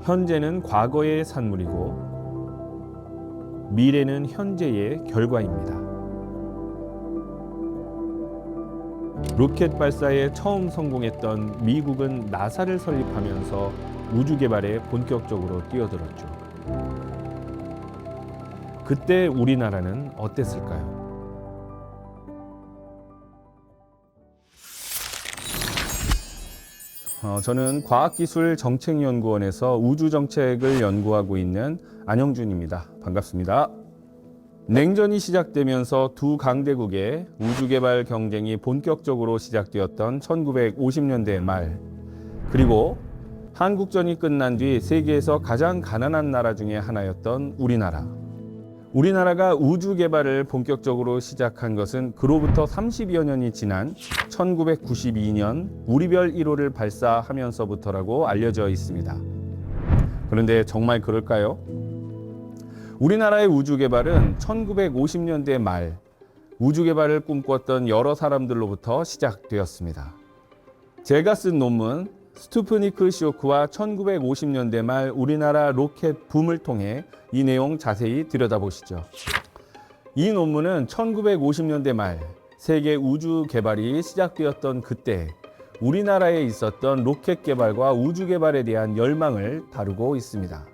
현재는 과거의 산물이고 미래는 현재의 결과입니다. 로켓 발사에 처음 성공했던 미국은 나사를 설립하면서 우주 개발에 본격적으로 뛰어들었죠. 그때 우리나라는 어땠을까요? 저는 과학기술정책연구원에서 우주정책을 연구하고 있는 안영준입니다. 반갑습니다. 냉전이 시작되면서 두 강대국의 우주개발 경쟁이 본격적으로 시작되었던 1950년대 말, 그리고 한국전이 끝난 뒤 세계에서 가장 가난한 나라 중에 하나였던 우리나라. 우리나라가 우주 개발을 본격적으로 시작한 것은 그로부터 30여 년이 지난 1992년 우리별 1호를 발사하면서부터라고 알려져 있습니다. 그런데 정말 그럴까요? 우리나라의 우주 개발은 1950년대 말 우주 개발을 꿈꿨던 여러 사람들로부터 시작되었습니다. 제가 쓴 논문 스투프니크 쇼크와 1950년대 말 우리나라 로켓 붐을 통해 이 내용 자세히 들여다보시죠. 이 논문은 1950년대 말 세계 우주 개발이 시작되었던 그때 우리나라에 있었던 로켓 개발과 우주 개발에 대한 열망을 다루고 있습니다.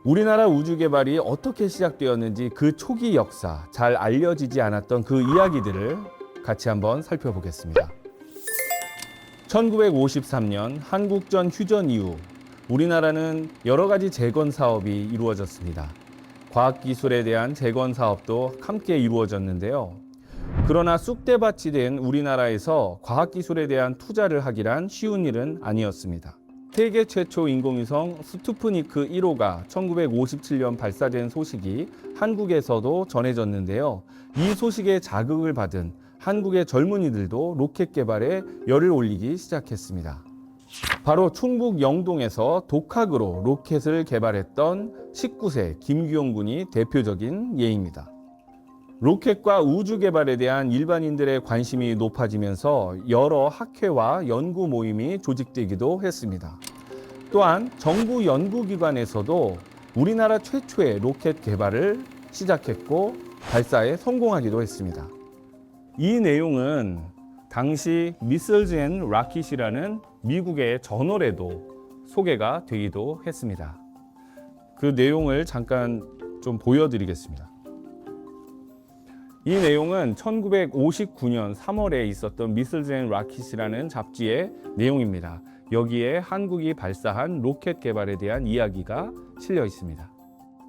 우리나라 우주 개발이 어떻게 시작되었는지 그 초기 역사, 잘 알려지지 않았던 그 이야기들을 같이 한번 살펴보겠습니다. 1953년 한국전 휴전 이후 우리나라는 여러 가지 재건 사업이 이루어졌습니다. 과학기술에 대한 재건 사업도 함께 이루어졌는데요. 그러나 쑥대밭이 된 우리나라에서 과학기술에 대한 투자를 하기란 쉬운 일은 아니었습니다. 세계 최초 인공위성 스투프니크 1호가 1957년 발사된 소식이 한국에서도 전해졌는데요. 이 소식에 자극을 받은 한국의 젊은이들도 로켓 개발에 열을 올리기 시작했습니다. 바로 충북 영동에서 독학으로 로켓을 개발했던 19세 김규용 군이 대표적인 예입니다. 로켓과 우주 개발에 대한 일반인들의 관심이 높아지면서 여러 학회와 연구 모임이 조직되기도 했습니다. 또한 정부 연구기관에서도 우리나라 최초의 로켓 개발을 시작했고 발사에 성공하기도 했습니다. 이 내용은 당시 미슬즈 앤 라킷이라는 미국의 저널에도 소개가 되기도 했습니다. 그 내용을 잠깐 좀 보여드리겠습니다. 이 내용은 1959년 3월에 있었던 미슬즈 앤 라킷이라는 잡지의 내용입니다. 여기에 한국이 발사한 로켓 개발에 대한 이야기가 실려 있습니다.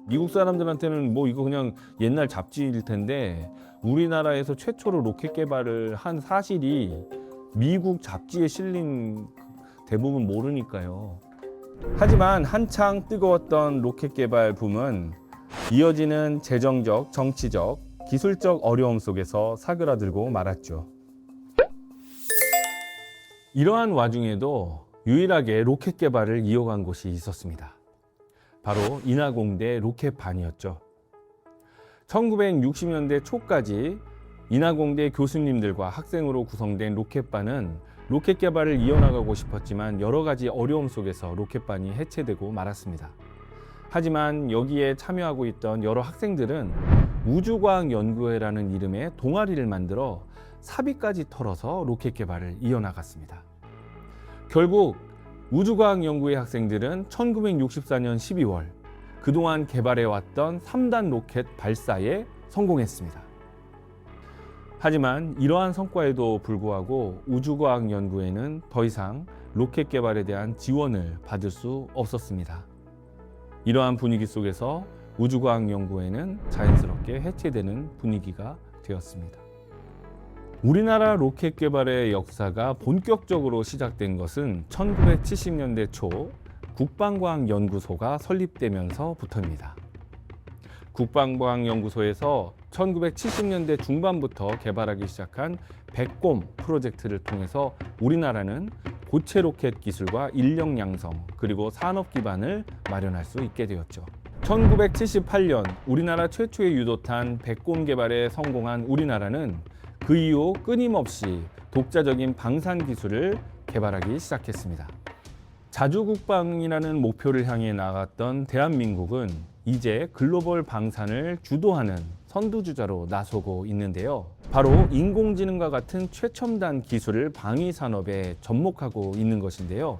미국 사람들한테는 뭐 이거 그냥 옛날 잡지일 텐데 우리나라에서 최초로 로켓 개발을 한 사실이 미국 잡지에 실린 대부분 모르니까요. 하지만 한창 뜨거웠던 로켓 개발 붐은 이어지는 재정적, 정치적, 기술적 어려움 속에서 사그라들고 말았죠. 이러한 와중에도 유일하게 로켓 개발을 이어간 곳이 있었습니다. 바로 인하공대 로켓반이었죠. 1960년대 초까지 인하공대 교수님들과 학생으로 구성된 로켓반은 로켓 개발을 이어나가고 싶었지만 여러 가지 어려움 속에서 로켓반이 해체되고 말았습니다. 하지만 여기에 참여하고 있던 여러 학생들은 우주과학연구회라는 이름의 동아리를 만들어 사비까지 털어서 로켓 개발을 이어나갔습니다. 결국 우주과학연구회 학생들은 1964년 12월 그동안 개발해왔던 3단 로켓 발사에 성공했습니다. 하지만 이러한 성과에도 불구하고 우주과학연구회는 더 이상 로켓 개발에 대한 지원을 받을 수 없었습니다. 이러한 분위기 속에서 우주과학연구회는 자연스럽게 해체되는 분위기가 되었습니다. 우리나라 로켓 개발의 역사가 본격적으로 시작된 것은 1970년대 초 국방과학연구소가 설립되면서부터입니다. 국방과학연구소에서 1970년대 중반부터 개발하기 시작한 백곰 프로젝트를 통해서 우리나라는 고체 로켓 기술과 인력 양성 그리고 산업 기반을 마련할 수 있게 되었죠. 1978년 우리나라 최초의 유도탄 백곰 개발에 성공한 우리나라는 그 이후 끊임없이 독자적인 방산 기술을 개발하기 시작했습니다. 자주국방이라는 목표를 향해 나갔던 대한민국은 이제 글로벌 방산을 주도하는 선두주자로 나서고 있는데요. 바로 인공지능과 같은 최첨단 기술을 방위 산업에 접목하고 있는 것인데요.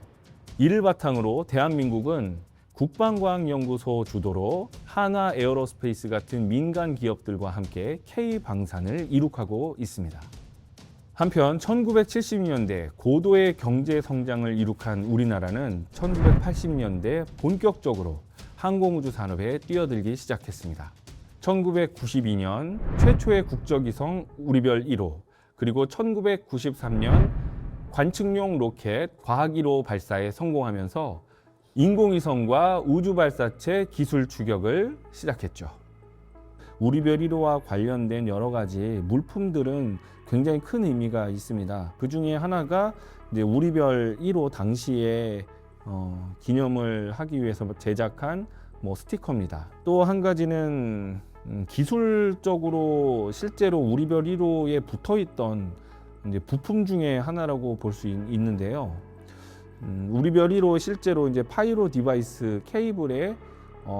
이를 바탕으로 대한민국은 국방과학연구소 주도로 한화 에어로스페이스 같은 민간 기업들과 함께 K방산을 이룩하고 있습니다. 한편 1970년대 고도의 경제 성장을 이룩한 우리나라는 1980년대 본격적으로 항공우주 산업에 뛰어들기 시작했습니다. 1992년 최초의 국적위성 우리별 1호, 그리고 1993년 관측용 로켓 과학 1호 발사에 성공하면서 인공위성과 우주발사체 기술 추격을 시작했죠. 우리별 1호와 관련된 여러 가지 물품들은 굉장히 큰 의미가 있습니다. 그 중에 하나가 이제 우리별 1호 당시에 기념을 하기 위해서 제작한 스티커입니다. 또 한 가지는 기술적으로 실제로 우리별 1호에 붙어 있던 이제 부품 중에 하나라고 볼 수 있는데요. 우리별 1호 실제로 이제 파이로 디바이스 케이블의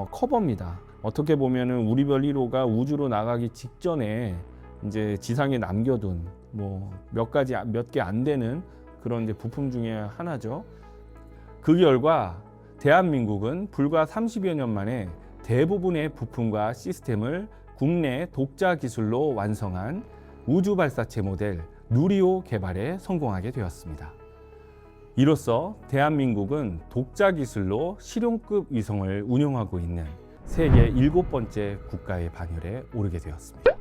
커버입니다. 어떻게 보면은 우리별 1호가 우주로 나가기 직전에 이제 지상에 남겨둔 몇 개 안 되는 그런 이제 부품 중에 하나죠. 그 결과 대한민국은 불과 30여 년 만에 대부분의 부품과 시스템을 국내 독자 기술로 완성한 우주 발사체 모델 누리호 개발에 성공하게 되었습니다. 이로써 대한민국은 독자 기술로 실용급 위성을 운용하고 있는 세계 7번째 국가의 반열에 오르게 되었습니다.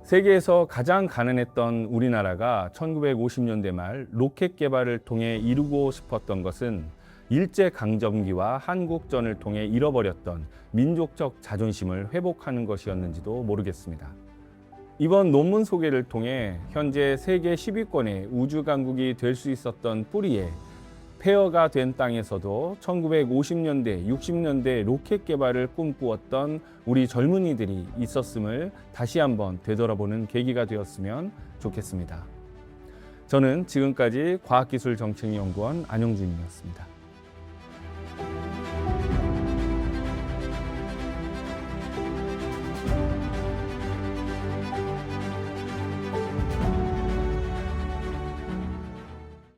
세계에서 가장 가난했던 우리나라가 1950년대 말 로켓 개발을 통해 이루고 싶었던 것은 일제강점기와 한국전을 통해 잃어버렸던 민족적 자존심을 회복하는 것이었는지도 모르겠습니다. 이번 논문 소개를 통해 현재 세계 10위권의 우주강국이 될 수 있었던 뿌리에 폐허가 된 땅에서도 1950년대, 60년대 로켓 개발을 꿈꾸었던 우리 젊은이들이 있었음을 다시 한번 되돌아보는 계기가 되었으면 좋겠습니다. 저는 지금까지 과학기술정책연구원 안영준이었습니다.